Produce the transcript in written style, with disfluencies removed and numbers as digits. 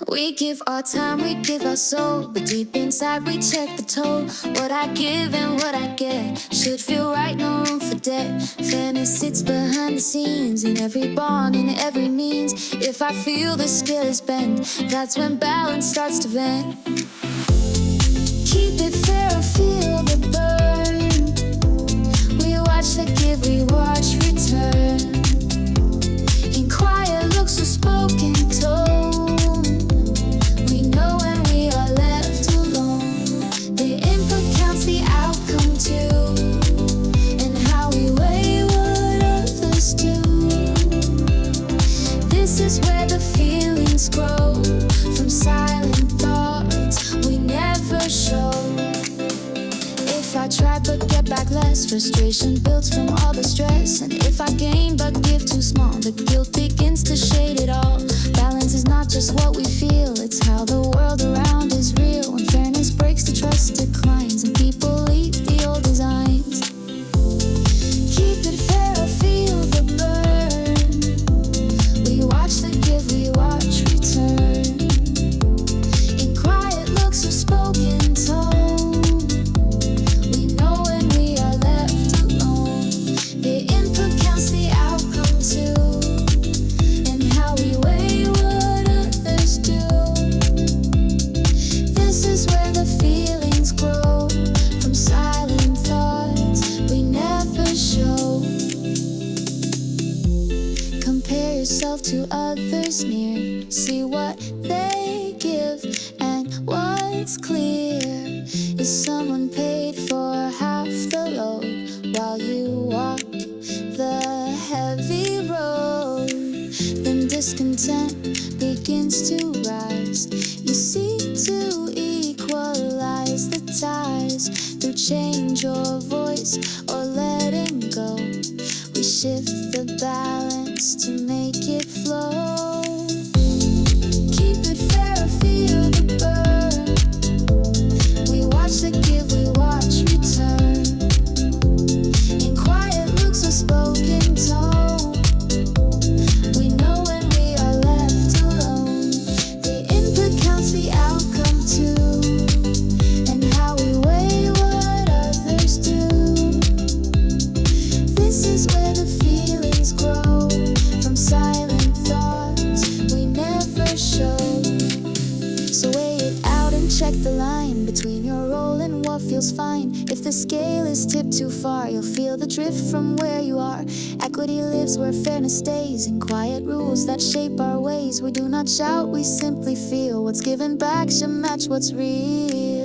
We give our time, we give our soul, but deep inside we check the toll. What I give and what I get should feel right, no room for debt. Fairness sits behind the scenes, in every bond, in every means. If I feel the scale is bent, that's when balance starts to bend. Keep it fair or feel the burn. We watch the give, we watch return. In quiet looks or spoken tone, we know when we are left alone. The input counts, the outcome too, and how we weigh what others do. This is where the feelings grow, from silent thoughts we never show. If I try but get back less, frustration builds from all the stress. And if I gain but give too small, the guilt begins to shade it all. Balance is not just what we feel, it's how the world around is real. When fairness breaks, the trust declines, and people leave the old designs. Keep it fair or feel the burn. We watch the give, we watch return. In quiet looks or spoken tone, we know when we are left alone. The input counts, the outcome too, and how we weigh what others do. This is where the feelings grow, from silent thoughts we never show. Compare yourself to others near, see what they give and what's clear. Is someone paid for half the load while you walk the heavy road? Then discontent begins to rise. You seek to equalize the ties through change or voice or letting go. We shift the balance to make it flow. Keep it fair or feel the burn. We watch the give, we watch return. In quiet looks or spoken tone, we know when we are left alone. The input counts, the outcome too, and how we weigh what others do. This is where the feelings grow, from silent thoughts we never show. So weigh it out and check the line between your role and what feels fine. If the scale is tipped too far, you'll feel the drift from where you are. Equity lives where fairness stays, in quiet rules that shape our ways. We do not shout, we simply feel. What's given back should match what's real.